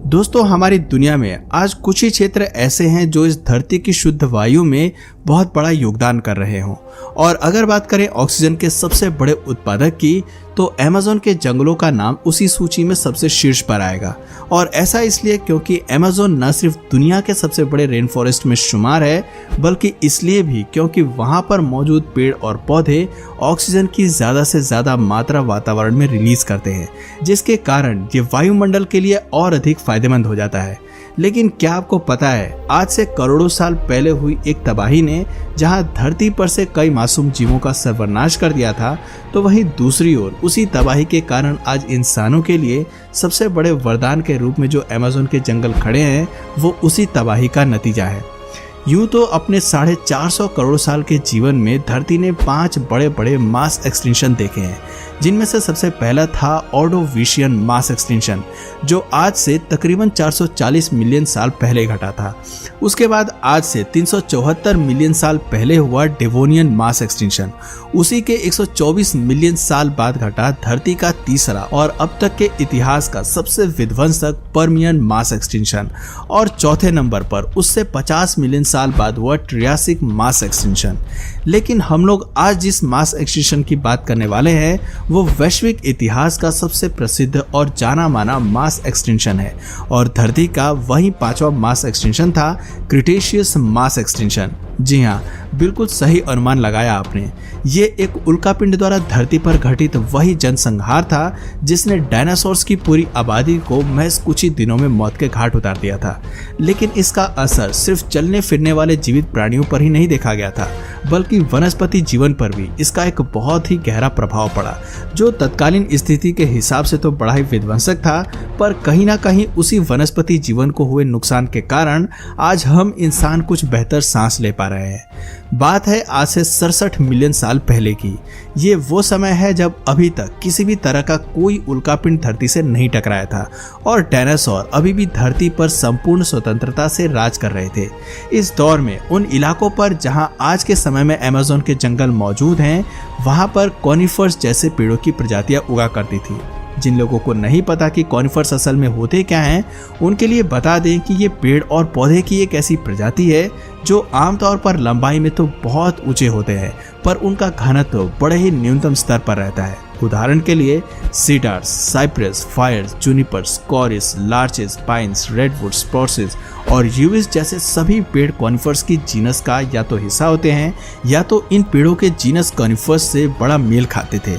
दोस्तों, हमारी दुनिया में आज कुछ ही क्षेत्र ऐसे हैं जो इस धरती की शुद्ध वायु में बहुत बड़ा योगदान कर रहे हों। और अगर बात करें ऑक्सीजन के सबसे बड़े उत्पादक की, तो अमेज़न के जंगलों का नाम उसी सूची में सबसे शीर्ष पर आएगा। और ऐसा इसलिए क्योंकि अमेज़न न सिर्फ दुनिया के सबसे बड़े रेन फॉरेस्ट में शुमार है, बल्कि इसलिए भी क्योंकि वहां पर मौजूद पेड़ और पौधे ऑक्सीजन की ज्यादा से ज्यादा मात्रा वातावरण में रिलीज करते हैं, जिसके कारण ये वायुमंडल के लिए और अधिक फायदेमंद हो जाता है। लेकिन क्या आपको पता है, आज से करोड़ों साल पहले हुई एक तबाही ने जहां धरती पर से कई मासूम जीवों का सर्वनाश कर दिया था, तो वहीं दूसरी ओर उसी तबाही के कारण आज इंसानों के लिए सबसे बड़े वरदान के रूप में जो अमेज़न के जंगल खड़े हैं, वो उसी तबाही का नतीजा है। यूं तो अपने 450 करोड़ साल के जीवन में धरती ने 5 बड़े बड़े मास एक्सटिंक्शन देखे हैं, जिनमें से सबसे पहला था ऑर्डोविशियन मास एक्सटिंक्शन, जो आज से तकरीबन 440 मिलियन साल पहले घटा था। उसके बाद आज से 374 मिलियन साल पहले हुआ डेवोनियन मास एक्सटिंक्शन। उसी के 124 मिलियन साल बाद घटा धरती का तीसरा और अब तक के इतिहास का सबसे विध्वंसक पर्मियन मास एक्सटिंक्शन। और चौथे नंबर पर उससे 50 मिलियन साल बाद हुआ ट्रियासिक मास एक्सटिंक्शन। लेकिन हम लोग आज जिस मास एक्सटिंक्शन की बात करने वाले हैं, वो वैश्विक इतिहास का सबसे प्रसिद्ध और जाना माना मास एक्सटिंक्शन है। और धरती का वही 5वां मास एक्सटिंक्शन था क्रिटेशियस मास एक्सटिंक्शन। जी हाँ, बिल्कुल सही अनुमान लगाया आपने। ये एक उल्कापिंड द्वारा धरती पर घटित वही जनसंहार था जिसने डायनासोर्स की पूरी आबादी को महज कुछ ही दिनों में मौत के घाट उतार दिया था। लेकिन इसका असर सिर्फ चलने फिरने वाले जीवित प्राणियों पर ही नहीं देखा गया था, बल्कि वनस्पति जीवन पर भी इसका एक बहुत ही गहरा प्रभाव पड़ा, जो तत्कालीन स्थिति के हिसाब से तो बड़ा ही विध्वंसक था, पर कहीं ना कहीं उसी वनस्पति जीवन को हुए नुकसान के कारण आज हम इंसान कुछ बेहतर सांस ले पा रहे हैं। बात है आज से 67 मिलियन साल पहले की। ये वो समय है जब अभी तक किसी भी तरह का कोई उल्कापिंड धरती से नहीं टकराया था और डायनासोर अभी भी धरती पर संपूर्ण स्वतंत्रता से राज कर रहे थे। इस दौर में उन इलाकों पर जहां आज के समय में अमेज़न के जंगल मौजूद हैं, वहां पर कॉनिफर्स जैसे पेड़ों की प्रजातियां उगा करती थी। जिन लोगों को नहीं पता कि कॉनिफर्स असल में होते क्या हैं, उनके लिए बता दें कि ये पेड़ और पौधे की एक ऐसी प्रजाति है जो आमतौर पर लंबाई में तो बहुत ऊंचे होते हैं, पर उनका घनत्व बड़े ही न्यूनतम स्तर पर रहता है। उदाहरण के लिए cedars, cypress, firs, junipers, kauris, larches, pines, redwood, spruces और यूविस जैसे सभी पेड़ कॉनिफर्स की जीनस का या तो हिस्सा होते हैं या तो इन पेड़ों के जीनस कॉनिफर्स से बड़ा मेल खाते थे।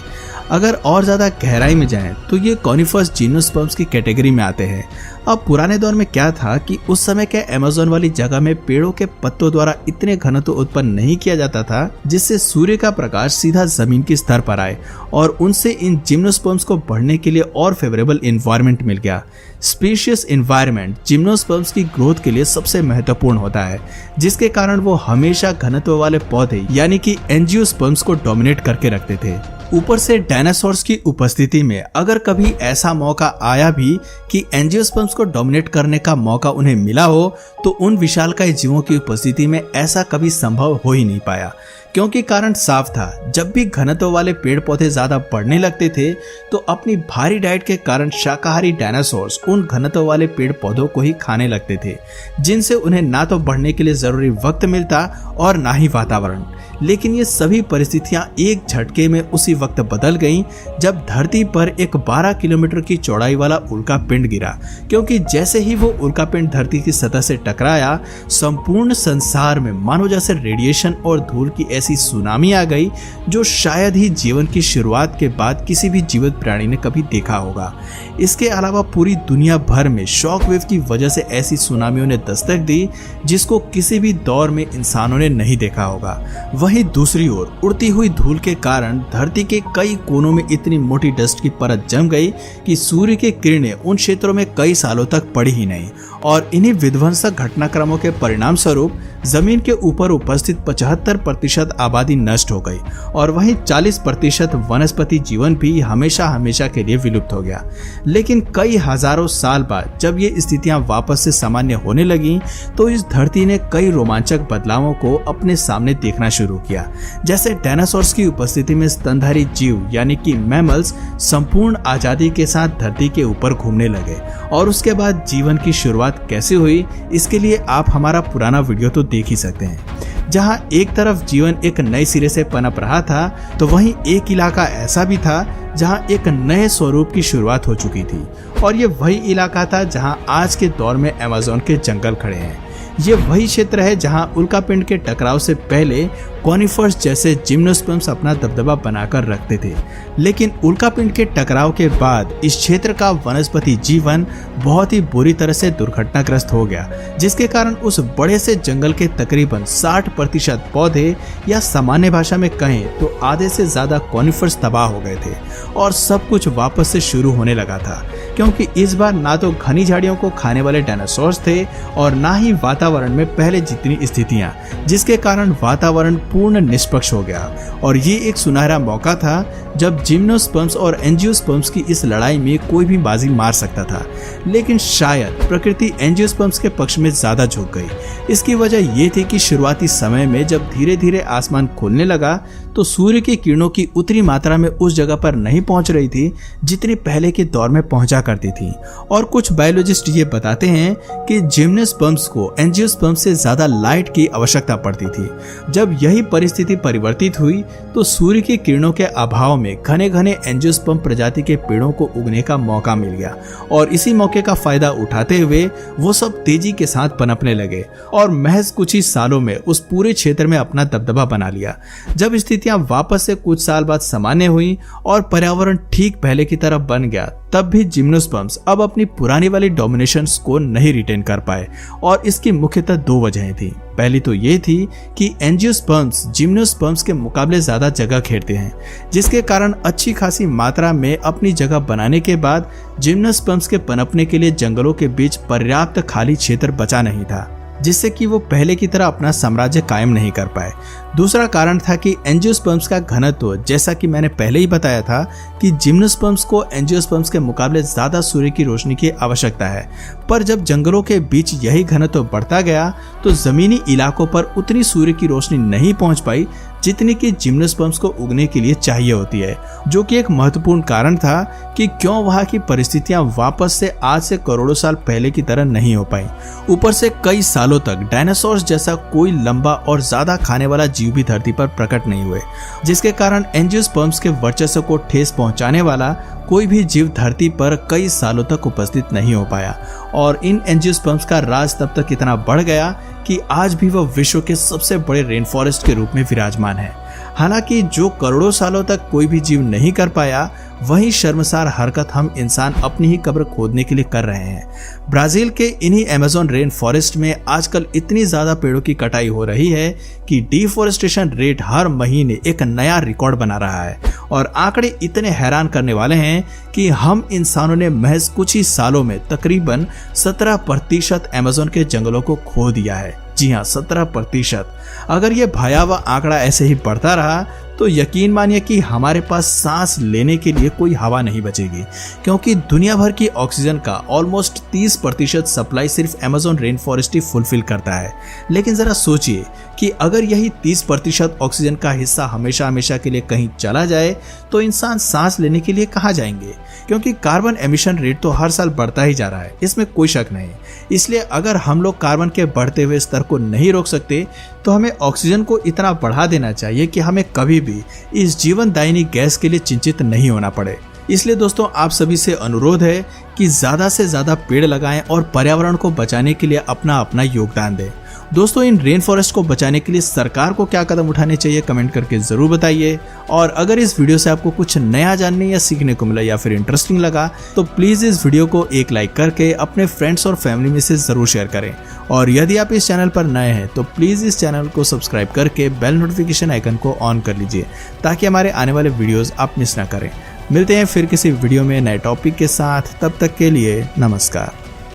अगर और ज्यादा गहराई में जाएं तो ये कॉनिफर्स जिम्नोस्पर्म्स की कैटेगरी में आते हैं। अब पुराने दौर में क्या था कि उस समय के अमेज़न वाली जगह में पेड़ों के पत्तों द्वारा इतने घनत्व उत्पन्न नहीं किया जाता था जिससे सूर्य का प्रकाश सीधा जमीन की स्तर पर आए, और उनसे इन जिम्नोस्पर्म्स को बढ़ने के लिए और फेवरेबल एनवायरनमेंट मिल गया। स्पेशियस एनवायरनमेंट जिम्नोस्पर्म्स की ग्रोथ के लिए सबसे महत्वपूर्ण होता है, जिसके कारण वो हमेशा घनत्व वाले पौधे यानी कि एंजियोस्पर्म्स को डोमिनेट करके रखते थे। ऊपर से डायनासोर्स की उपस्थिति में अगर कभी ऐसा मौका आया भी कि एंजियोस्पर्म्स को डोमिनेट करने का मौका उन्हें मिला हो, तो उन विशालकाय जीवों की उपस्थिति में ऐसा कभी संभव हो ही नहीं पाया, क्योंकि कारण साफ था। जब भी घनत्व वाले पेड़ पौधे ज्यादा बढ़ने लगते थे, तो अपनी भारी डाइट के कारण शाकाहारी डायनासोर्स उन घनत्व वाले पेड़ पौधों को ही खाने लगते थे, जिनसे उन्हें ना तो बढ़ने के लिए जरूरी वक्त मिलता और ना ही वातावरण। लेकिन ये सभी परिस्थितियां एक झटके में उसी वक्त बदल गईं जब धरती पर एक 12 किलोमीटर की चौड़ाई वाला उल्कापिंड गिरा, क्योंकि जैसे ही वो उल्कापिंड धरती की सतह से टकराया, संपूर्ण संसार में मानो जैसे रेडिएशन और धूल की ऐसी सुनामी आ गई जो शायद ही जीवन की शुरुआत के बाद किसी भी जीवित प्राणी ने कभी देखा होगा। इसके अलावा पूरी दुनिया भर में शॉक वेव की वजह से ऐसी सुनामियों ने दस्तक दी जिसको किसी भी दौर में इंसानों ने नहीं देखा होगा। वहीं दूसरी ओर उड़ती हुई धूल के कारण धरती के कई कोनों में इतनी मोटी डस्ट की परत जम गई कि सूर्य की किरणें उन क्षेत्रों में कई सालों तक पड़ी ही नहीं, और इन्हीं विध्वंसक घटनाक्रमों के परिणाम स्वरूप जमीन के ऊपर उपस्थित 75% आबादी नष्ट हो गई और वहीं 40% वनस्पति जीवन भी हमेशा हमेशा के लिए विलुप्त हो गया। लेकिन कई हजारों साल बाद जब ये स्थितियां वापस से सामान्य होने लगी तो इस धरती ने कई रोमांचक बदलावों को अपने सामने देखना शुरू किया। जैसे डायनासोर्स की उपस्थिति में स्तनधारी जीव यानी कि मैमल्स संपूर्ण आजादी के साथ धरती के ऊपर घूमने लगे। और उसके बाद जीवन की शुरुआत कैसे हुई, इसके लिए आप हमारा पुराना वीडियो तो देख ही सकते हैं। जहां एक तरफ जीवन एक नए सिरे से पनप रहा था तो वहीं एक इलाका ऐसा भी था जहां एक नए स्वरूप की शुरुआत हो चुकी थी। और ये वही इलाका था जहां आज के दौर में अमेज़न के जंगल खड़े हैं। ये वही क्षेत्र है जहां उल्कापिंड के टकराव से पहले कॉनिफर्स जैसे जिम्नोस्पर्म्स अपना दबदबा बनाकर रखते थे। लेकिन उल्कापिंड के टकराव के बाद इस क्षेत्र का वनस्पति जीवन बहुत ही बुरी तरह से दुर्घटनाग्रस्त हो गया, जिसके कारण उस बड़े से जंगल के तकरीबन 60% पौधे या सामान्य भाषा में कहें तो आधे से ज्यादा कॉनिफर्स तबाह हो गए थे और सब कुछ वापस से शुरू होने लगा था। क्योंकि इस बार ना तो घनी झाड़ियों को खाने वाले डायनासोर्स थे और ना ही वातावरण में पहले जितनी स्थितियां, जिसके कारण वातावरण पूर्ण निष्पक्ष हो गया। और ये एक सुनहरा मौका था जब जिम्नोस्पर्म्स और एंजियोस्पर्म्स की इस लड़ाई में कोई भी बाजी मार सकता था। लेकिन शायद प्रकृति एंजियोस्पर्म्स के पक्ष में ज्यादा झुक गई। इसकी वजह ये थी कि शुरुआती समय में जब धीरे धीरे आसमान खुलने लगा तो सूर्य की किरणों की उतनी मात्रा में उस जगह पर नहीं पहुंच रही थी जितनी पहले के दौर में पहुंचा करती थी। और कुछ बायोलॉजिस्ट ये बताते हैं कि जिम्नोस्पर्म्स को एंजियोस्पर्म्स से ज्यादा लाइट की आवश्यकता पड़ती थी। जब यही परिस्थिति परिवर्तित हुई तो सूर्य की किरणों के अभाव में घने घने एंजियोस्पर्म प्रजाति के पेड़ों को उगने का मौका मिल गया और इसी मौके का फायदा उठाते हुए वो सब तेजी के साथ पनपने लगे और महज कुछ ही सालों में उस पूरे क्षेत्र में अपना दबदबा बना लिया। जब स्थितियां वापस से कुछ साल बाद सामान्य हुई और पर्यावरण ठीक पहले की तरफ बन गया, तब भी जिम्नोस्पर्म्स अब अपनी पुरानी वाली डोमिनेशंस को नहीं रिटेन कर पाए और इसकी मुख्यतः दो वजहें थी। पहली तो ये थी कि एंजियोस्पर्म्स जिम्नोस्पर्म्स के मुकाबले ज्यादा जगह घेरते हैं, जिसके कारण अच्छी खासी मात्रा में अपनी जगह बनाने के बाद जिम्नोस्पर्म्स के पनपने के लिए जंगलों के बीच पर्याप्त खाली क्षेत्र बचा नहीं था, जिससे कि वो पहले की तरह अपना साम्राज्य कायम नहीं कर पाए। दूसरा कारण था कि एंजियोस्पर्म्स का घनत्व, जैसा कि मैंने पहले ही बताया था कि जिम्नोस्पर्म्स को एंजियोस्पर्म्स के मुकाबले ज्यादा सूर्य की रोशनी की आवश्यकता है। पर जब जंगलों के बीच यही घनत्व बढ़ता गया तो जमीनी इलाकों पर उतनी सूर्य की रोशनी नहीं पहुंच पाई जितनी कि जिम्नोस्पर्म्स को उगने के लिए चाहिए होती है, जो कि एक महत्वपूर्ण कारण था कि क्यों वहां की परिस्थितियां वापस से आज से करोड़ों साल पहले की तरह नहीं हो पाई। ऊपर से कई सालों तक डायनासोर्स जैसा कोई लंबा और ज्यादा खाने वाला जीव भी धरती पर प्रकट नहीं हुए, जिसके कारण एंजियोस्पर्म्स के वर्चस्व को ठेस पहुंचाने वाला कोई भी जीव धरती पर कई सालों तक उपस्थित नहीं हो पाया। और इन एंजियोस्पर्म्स का राज तब तक इतना बढ़ गया कि आज भी वह विश्व के सबसे बड़े रेन फॉरेस्ट के रूप में विराजमान है। हालांकि जो करोड़ों सालों तक कोई भी जीव नहीं कर पाया, वही शर्मसार हरकत हम इंसान अपनी ही कब्र खोदने के लिए कर रहे हैं। ब्राजील के इन्हीं अमेज़न रेन फॉरेस्ट में आजकल इतनी ज्यादा पेड़ों की कटाई हो रही है कि डिफॉरेस्टेशन रेट हर महीने एक नया रिकॉर्ड बना रहा है और आंकड़े इतने हैरान करने वाले हैं कि हम इंसानों ने महज कुछ ही सालों में तकरीबन 17% अमेज़न के जंगलों को खो दिया है। जी हाँ, 17%। अगर ये भयावह आंकड़ा ऐसे ही बढ़ता रहा तो यकीन मानिए कि हमारे पास सांस लेने के लिए कोई हवा नहीं बचेगी, क्योंकि दुनिया भर की ऑक्सीजन का ऑलमोस्ट 30% सप्लाई सिर्फ अमेज़न रेन फॉरेस्ट ही फुलफिल करता है। लेकिन जरा सोचिए कि अगर यही 30% ऑक्सीजन का हिस्सा हमेशा हमेशा के लिए कहीं चला जाए तो इंसान सांस लेने के लिए कहाँ जाएंगे, क्योंकि कार्बन एमिशन रेट तो हर साल बढ़ता ही जा रहा है, इसमें कोई शक नहीं। इसलिए अगर हम लोग कार्बन के बढ़ते हुए स्तर को नहीं रोक सकते तो हमें ऑक्सीजन को इतना बढ़ा देना चाहिए कि हमें कभी भी इस जीवनदायिनी गैस के लिए चिंतित नहीं होना पड़े। इसलिए दोस्तों, आप सभी से अनुरोध है कि ज्यादा से ज्यादा पेड़ लगाएं और पर्यावरण को बचाने के लिए अपना अपना योगदान दें। दोस्तों, इन रेन फॉरेस्ट को बचाने के लिए सरकार को क्या कदम उठाने चाहिए कमेंट करके जरूर बताइए। और अगर इस वीडियो से आपको कुछ नया जानने या सीखने को मिला या फिर इंटरेस्टिंग लगा तो प्लीज इस वीडियो को एक लाइक करके अपने फ्रेंड्स और फैमिली में से जरूर शेयर करें। और यदि आप इस चैनल पर नए हैं तो प्लीज इस चैनल को सब्सक्राइब करके बेल नोटिफिकेशन आइकन को ऑन कर लीजिए ताकि हमारे आने वाले वीडियोस आप मिस ना करें। मिलते हैं फिर किसी वीडियो में नए टॉपिक के साथ, तब तक के लिए नमस्कार।